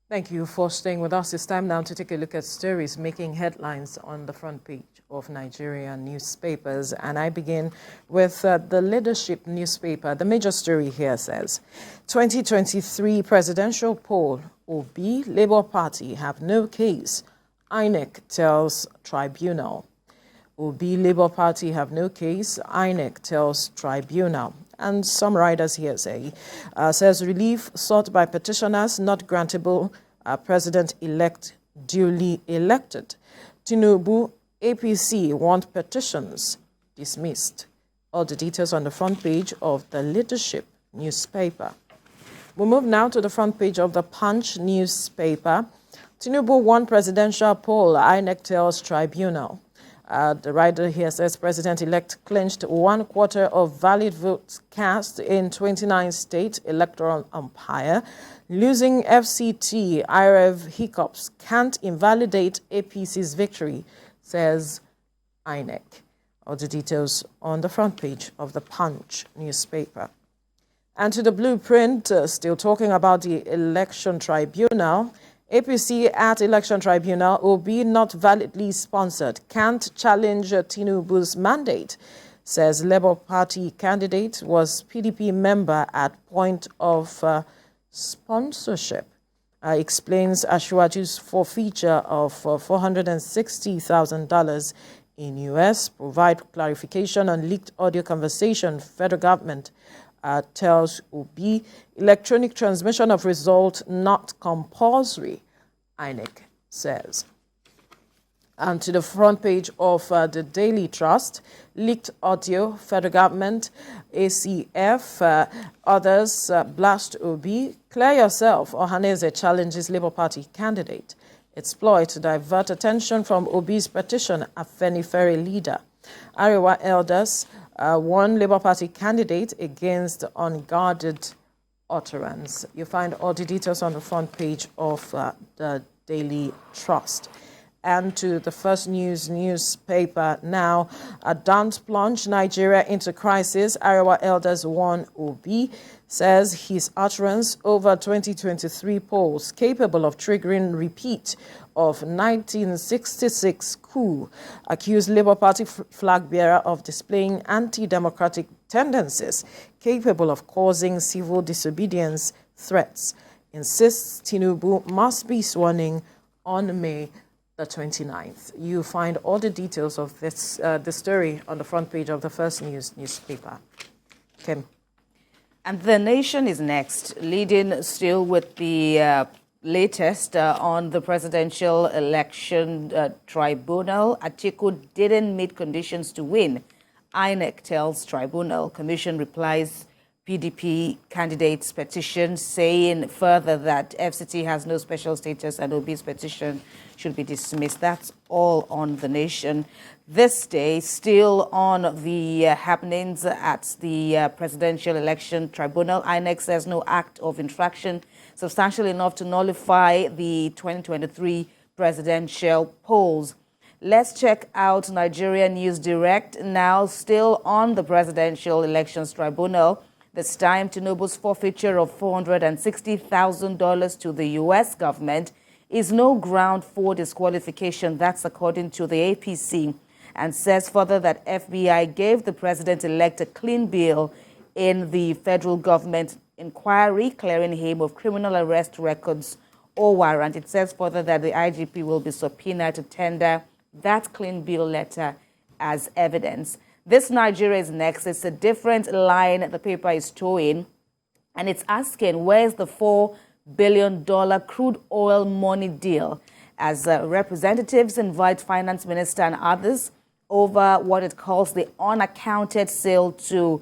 Thank you for staying with us. It's time now to take a look at stories making headlines on the front page of Nigerian newspapers. And I begin with the Leadership newspaper. The major story here says, 2023 presidential poll, Obi, Labour Party have no case. INEC tells tribunal. Obi, Labour Party have no case. INEC tells tribunal. And some writers here say, says relief sought by petitioners not grantable, president-elect duly elected. Tinubu, APC want petitions dismissed. All the details on the front page of the Leadership newspaper. We move now to the front page of the Punch newspaper. Tinubu won presidential poll, INEC tells tribunal. The writer here says President-elect clinched 1/4 of valid votes cast in 29 state electoral umpire. Losing FCT, IREV hiccups can't invalidate APC's victory, says INEC. All the details on the front page of the Punch newspaper. And to the blueprint, still talking about the election tribunal. APC at election tribunal, Obi not validly sponsored, can't challenge Tinubu's mandate, says Labour Party candidate was PDP member at point of sponsorship. Explains Ashwaju's forfeiture of $460,000 in US, provide clarification on leaked audio conversation, federal government tells Obi, electronic transmission of result not compulsory, INEC says. And to the front page of the Daily Trust, leaked audio, federal government, ACF, others blast Obi, clear yourself, Ohaneze challenges Labour Party candidate. Exploit to divert attention from Obi's petition, Afenifere leader. Arewa elders one Labour Party candidate against unguarded utterance. You find all the details on the front page of the Daily Trust. And to the First News newspaper now, Don't plunge Nigeria into crisis. Arewa elders warn Obi, says his utterance over 2023 polls capable of triggering repeat of 1966 coup, accused Labour Party flag bearer of displaying anti-democratic tendencies capable of causing civil disobedience threats. Insists Tinubu must be sworn in on May the 29th. You find all the details of this the story on the front page of the First News newspaper. Kim. And The Nation is next, leading still with the latest on the presidential election tribunal. Atiku didn't meet conditions to win. INEC tells tribunal. Commission replies PDP candidate's petition, saying further that FCT has no special status and Obi's petition should be dismissed. That's all on The Nation. This day, still on the happenings at the presidential election tribunal, INEC says no act of infraction substantial enough to nullify the 2023 presidential polls. Let's check out Nigeria News Direct now, still on the presidential elections tribunal. This time, Tinubu's forfeiture of $460,000 to the U.S. government is no ground for disqualification. That's according to the APC, and says further that FBI gave the president-elect a clean bill in the federal government inquiry, clearing him of criminal arrest records or warrant. It says further that the IGP will be subpoenaed to tender that clean bill letter as evidence. This Nigeria is next. It's a different line the paper is towing, and it's asking, where's the $4 billion crude oil money deal? As representatives invite finance minister and others over what it calls the unaccounted sale to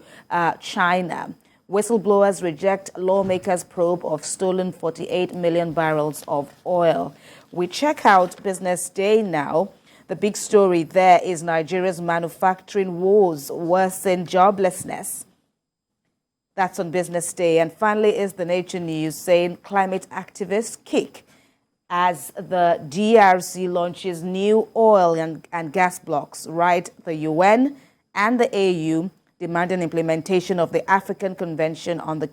China. Whistleblowers reject lawmakers' probe of stolen 48 million barrels of oil. We check out Business Day now. The big story there is Nigeria's manufacturing woes worsen joblessness. That's on Business Day. And finally is the Nature News saying climate activists kick as the DRC launches new oil and gas blocks. Right, the UN and the AU demanding implementation of the African Convention on the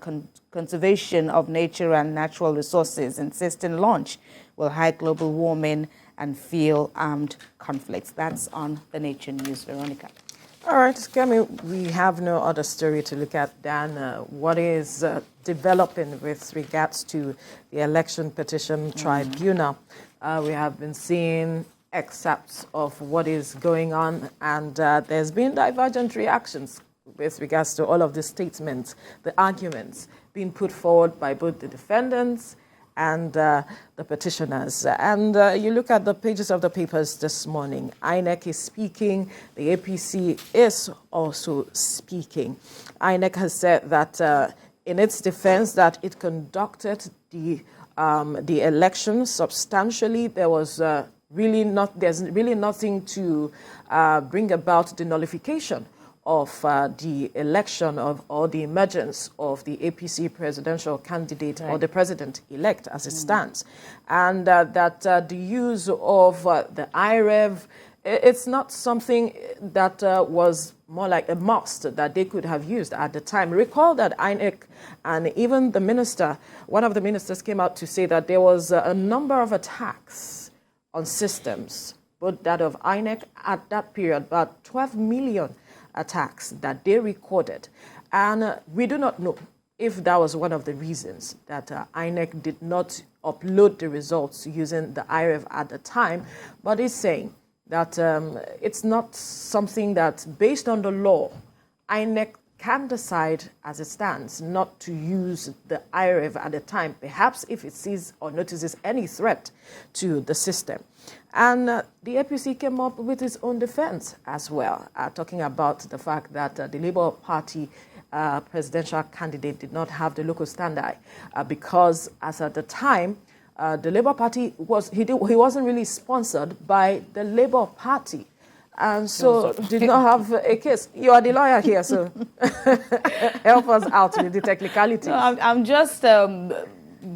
conservation of nature and natural resources, insisting launch will hide global warming and fuel armed conflicts. That's on the Nature News. Veronica. All right, Kemi, we have no other story to look at than what is developing with regards to the election petition tribunal. We have been seeing excerpts of what is going on, and there's been divergent reactions with regards to all of the statements, the arguments being put forward by both the defendants and the petitioners. And you look at the pages of the papers this morning, INEC is speaking, the APC is also speaking. INEC has said that in its defense that it conducted the election substantially. There's really nothing to bring about the nullification of the election or the emergence of the APC presidential candidate or the president-elect as it stands. And that the use of the IREV, it's not something that was more like a must that they could have used at the time. Recall that INEC and even the minister, one of the ministers came out to say that there was a number of attacks on systems, both that of INEC at that period, about 12 million attacks that they recorded. And we do not know if that was one of the reasons that INEC did not upload the results using the IREV at the time, but it's saying that it's not something that, based on the law, INEC can decide as it stands not to use the IREV at the time, perhaps if it sees or notices any threat to the system. And the APC came up with its own defense as well, talking about the fact that the Labour Party presidential candidate did not have the local standby because, as at the time, the Labour Party he wasn't really sponsored by the Labour Party. And so did not have a case. You are the lawyer here, so help us out with the technicalities. No, I'm just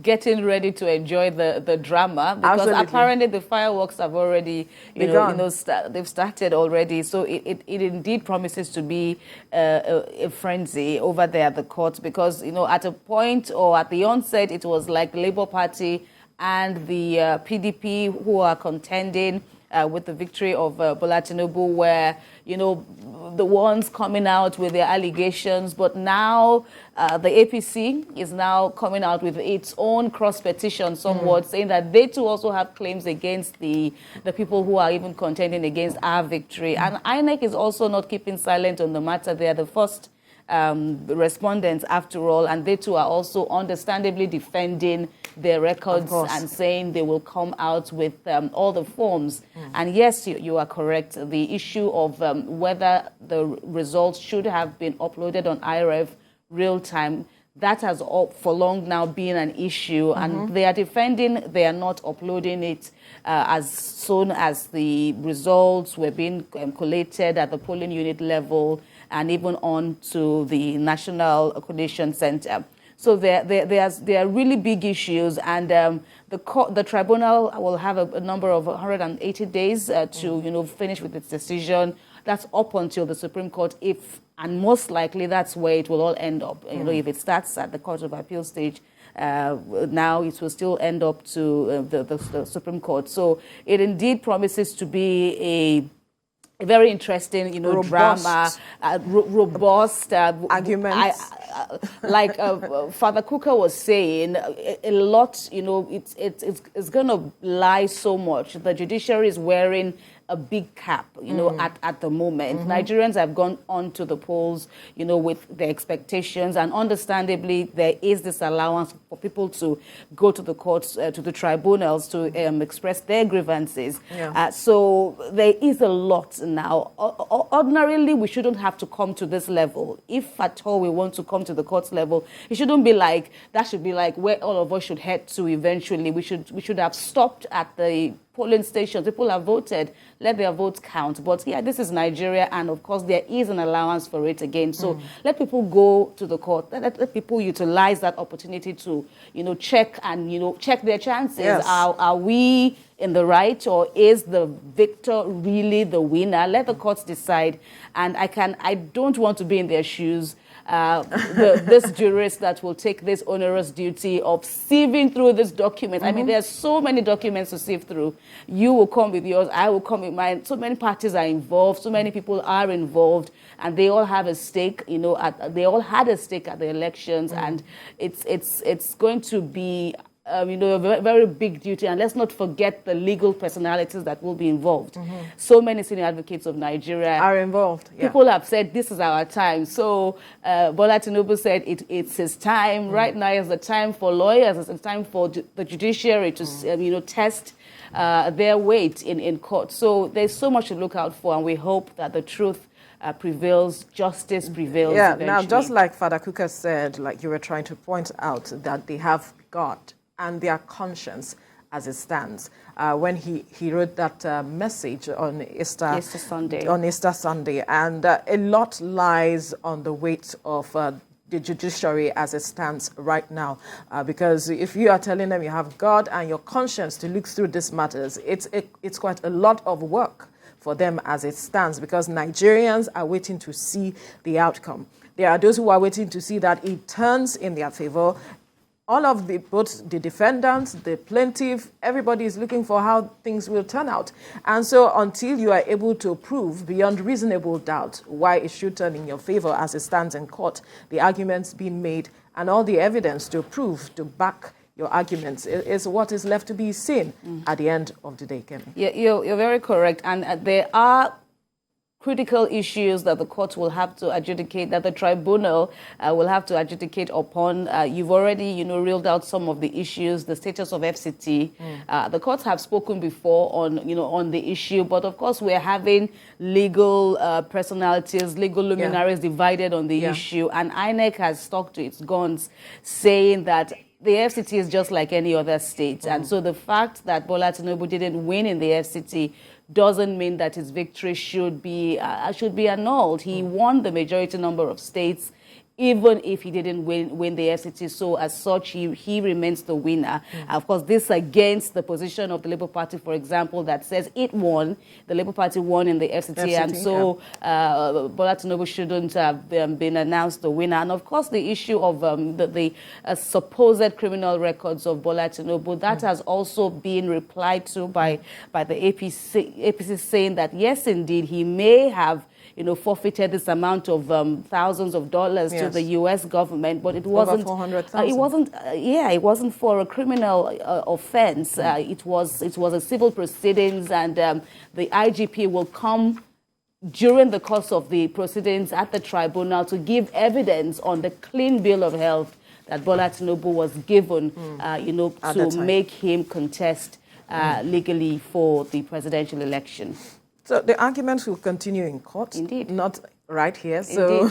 getting ready to enjoy the drama, because Absolutely. Apparently the fireworks have already, they've started already. So it indeed promises to be a frenzy over there at the court, because at a point or at the onset it was like the Labour Party and the PDP who are contending with the victory of Bola Tinubu, where, the ones coming out with their allegations. But now the APC is now coming out with its own cross-petition somewhat, saying that they too also have claims against the people who are even contending against our victory. And INEC is also not keeping silent on the matter. They are the first respondents after all, and they too are also understandably defending their records and saying they will come out with all the forms. And yes, you are correct. The issue of whether the results should have been uploaded on IREV real time, that has for long now been an issue, and they are defending they are not uploading it as soon as the results were being collated at the polling unit level and even on to the National Coordination Center. So there are really big issues, and the tribunal will have a number of 180 days to finish with its decision. That's up until the Supreme Court, and most likely that's where it will all end up. If it starts at the Court of Appeal stage, now it will still end up to the Supreme Court. So it indeed promises to be a very interesting, robust, drama, robust arguments. Like Father Cooker was saying, a lot, it's going to lie so much. The judiciary is wearing a big cap, at the moment. Nigerians have gone on to the polls, with their expectations, and understandably, there is this allowance for people to go to the courts, to the tribunals, to express their grievances. Yeah. So there is a lot now. Ordinarily, we shouldn't have to come to this level. If at all we want to come to the courts level, it shouldn't be like, that should be like where all of us should head to eventually. We should have stopped at the polling stations. People have voted. Let their votes count. But yeah, this is Nigeria, and of course there is an allowance for it again. So let people go to the court. Let people utilize that opportunity to, check and, check their chances. Yes. Are we in the right, or is the victor really the winner? Let the courts decide. And I don't want to be in their shoes. this jurist that will take this onerous duty of sieving through this document. I mean, there's so many documents to sieve through. You will come with yours, I will come with mine. So many parties are involved, so many people are involved, and they all have a stake, you know, they all had a stake at the elections, and it's going to be you know, a very big duty, and let's not forget the legal personalities that will be involved. So many senior advocates of Nigeria are involved. Yeah. People have said this is our time. So Bola Tinubu said it's his time. Right now is the time for lawyers. It's the time for the judiciary to you know, test their weight in court. So there's so much to look out for, and we hope that the truth prevails, justice prevails. Yeah. Eventually. Now, just like Father Kuka said, like you were trying to point out, that they have God and their conscience as it stands. When he wrote that message on Easter Sunday, and a lot lies on the weight of the judiciary as it stands right now, because if you are telling them you have God and your conscience to look through these matters, it's quite a lot of work for them as it stands, because Nigerians are waiting to see the outcome. There are those who are waiting to see that it turns in their favor. All of both the defendants, the plaintiff, everybody is looking for how things will turn out. And so until you are able to prove beyond reasonable doubt why it should turn in your favor as it stands in court, the arguments being made and all the evidence to prove, to back your arguments is what is left to be seen at the end of the day, Kemi. Yeah, you're very correct. And there are critical issues that the court will have to adjudicate, that the tribunal will have to adjudicate upon. You've already, you know, reeled out some of the issues, the status of FCT. The courts have spoken before on, you know, on the issue, but of course we're having legal personalities, legal luminaries divided on the issue, and INEC has stuck to its guns, saying that the FCT is just like any other state. And so the fact that Bola Tinubu didn't win in the FCT doesn't mean that his victory should be annulled. He won the majority number of states, even if he didn't win the FCT. So as such, he remains the winner. Of course, this against the position of the Labour Party, for example, that says it won. The Labour Party won in the FCT, and so Bola Tinubu shouldn't have been announced the winner. And of course, the issue of the supposed criminal records of Bola Tinubu, that has also been replied to by the APC saying that, yes, indeed, he may have, you know, forfeited this amount of thousands of dollars to the U.S. government, but it wasn't. Over 400,000. It wasn't for a criminal offense. It was a civil proceedings, and the IGP will come during the course of the proceedings at the tribunal to give evidence on the clean bill of health that Bola Tinubu was given, you know, to make him contest legally for the presidential election. So the arguments will continue in court. Indeed. Not right here. So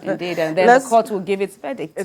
Indeed. And then the court will give its verdict.